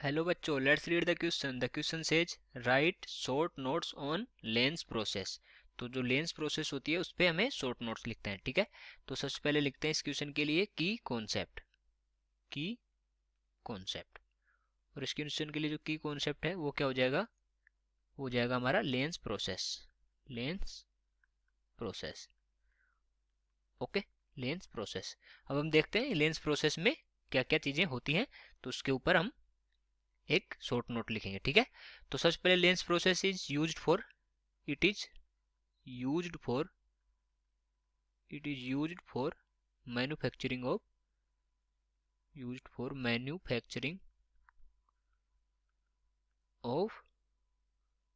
Hello बच्चों, let's read the question. The question says right short notes on lens process. तो जो lens process होती है उस पर हमें शॉर्ट नोट्स लिखते हैं, ठीक है। तो सबसे पहले लिखते हैं इस क्वेश्चन के लिए की कॉन्सेप्ट। की कॉन्सेप्ट। और इस क्वेश्चन के लिए जो की कॉन्सेप्ट है वो क्या हो जाएगा? हो जाएगा हमारा lens process. Lens process, okay. Lens process. अब हम देखते हैं लेंस प्रोसेस में क्या क्या चीजें होती हैं, तो उसके ऊपर हम एक शॉर्ट नोट लिखेंगे, ठीक है। तो सबसे पहले lens process is used for, it is used for it is used for manufacturing of used for manufacturing of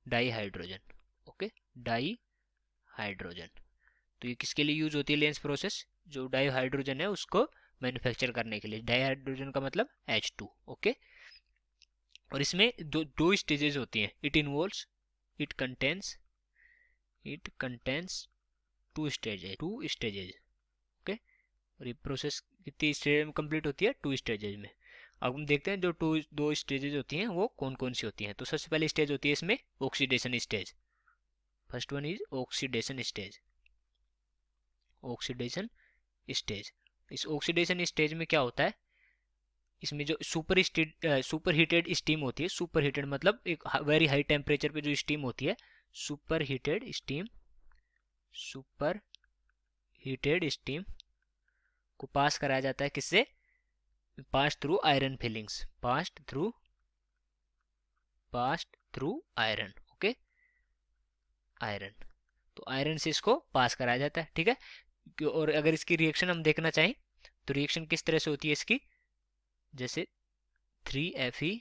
dihydrogen, okay. Dihydrogen. तो ये किसके लिए यूज होती है लेंस प्रोसेस? जो डाईहाइड्रोजन है उसको मैन्युफैक्चर करने के लिए। डाईहाइड्रोजन का मतलब H2, ओके। और इसमें दो स्टेजेस होती हैं। It contains two stages, okay. और ये प्रोसेस कितनी स्टेज में कंप्लीट होती है? 2 स्टेजेज में। अब हम देखते हैं जो दो स्टेजेज होती हैं वो कौन कौन सी होती हैं। तो सबसे पहले स्टेज होती है इसमें oxidation stage. First one is oxidation stage. Oxidation stage. इस ऑक्सीडेशन स्टेज में क्या होता है? इसमें जो सुपर हीटेड स्टीम होती है, सुपर हीटेड मतलब एक वेरी हाई टेम्परेचर पे जो स्टीम होती है, super heated steam, super heated steam को पास कराया जाता है किससे? Pass through iron filings, past through iron, okay. Iron, तो आयरन से इसको पास कराया जाता है, ठीक है। और अगर इसकी रिएक्शन हम देखना चाहें तो रिएक्शन किस तरह से होती है इसकी? जैसे 3Fe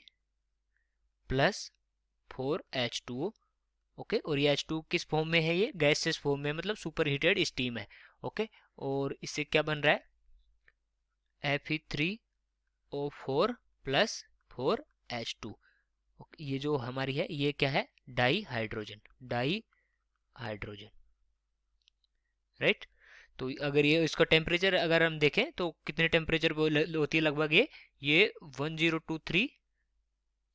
प्लस 4H2O, ओके। और ये H2 किस फॉर्म में है? ये गैसेस फॉर्म में, मतलब सुपर हीटेड स्टीम है, ओके। और इससे क्या बन रहा है? Fe3O4 plus 4H2। ये जो हमारी है ये क्या है? Dihydrogen, dihydrogen, right. तो अगर ये इसका टेम्परेचर अगर हम देखें तो कितने टेम्परेचर पे होती है लगभग? ये 1023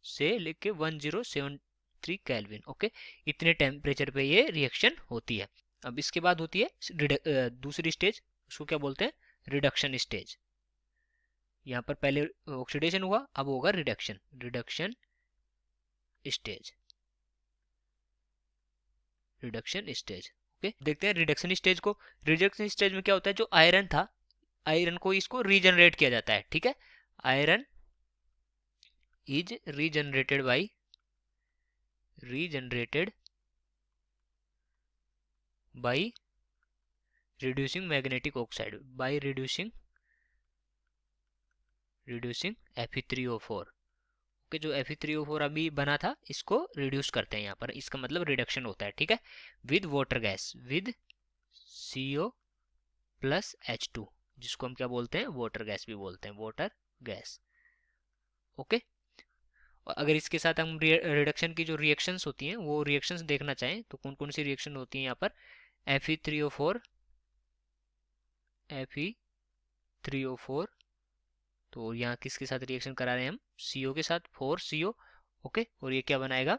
से लेके 1073 केल्विन, ओके। इतने टेम्परेचर पे ये रिएक्शन होती है। अब इसके बाद होती है दूसरी स्टेज, उसको क्या बोलते हैं? Reduction stage. यहाँ पर पहले ऑक्सीडेशन हुआ, अब होगा reduction, reduction stage, reduction stage, okay. देखते हैं रिडक्शन स्टेज को। रिडक्शन स्टेज में क्या होता है? जो आयरन था, आयरन को इसको रीजनरेट किया जाता है, ठीक है। Iron is regenerated by reducing magnetic oxide, by reducing Fe3O4, okay. जो Fe3O4 अभी बना था इसको रिड्यूस करते हैं यहाँ पर, इसका मतलब रिडक्शन होता है, ठीक है। With water gas, with CO plus H2, जिसको हम क्या बोलते हैं? वाटर गैस भी बोलते हैं, वाटर गैस, ओके। और अगर इसके साथ हम रिडक्शन की जो रिएक्शंस होती हैं वो रिएक्शंस देखना चाहें तो कौन कौन सी रिएक्शन होती हैं यहाँ पर? Fe3O4, Fe3O4, तो यहाँ किसके साथ रिएक्शन करा रहे हैं हम? CO के साथ, 4CO, ओके। और ये क्या बनाएगा?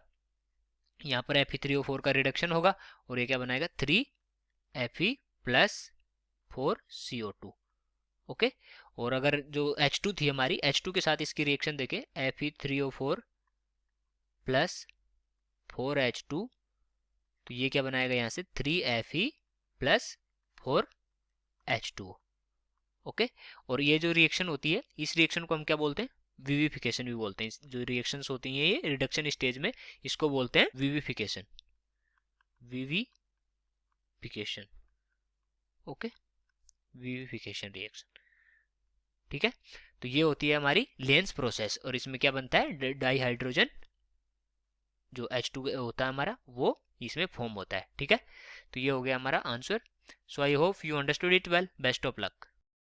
यहाँ पर Fe3O4 का रिडक्शन होगा और ये क्या बनाएगा? 3Fe plus 4CO2, okay. और अगर जो H2 थी हमारी, H2 के साथ इसकी रिएक्शन देखें, Fe3O4 प्लस 4H2, तो ये क्या बनाएगा? यहाँ से 3Fe प्लस 4H2, ओके। और ये जो रिएक्शन होती है इस रिएक्शन को हम क्या बोलते हैं? विविफिकेशन भी बोलते हैं। जो रिएक्शंस होती हैं ये रिडक्शन स्टेज में, इसको बोलते हैं विविफिकेशन, विविफिकेशन, ओके। विविफिकेशन रिएक्शन, ठीक है। तो ये होती है हमारी लेंस प्रोसेस और इसमें क्या बनता है? डाईहाइड्रोजन, जो H2 होता है हमारा वो इसमें फॉर्म होता है, ठीक है। तो ये हो गया हमारा answer. So I hope you understood it well. Best of luck.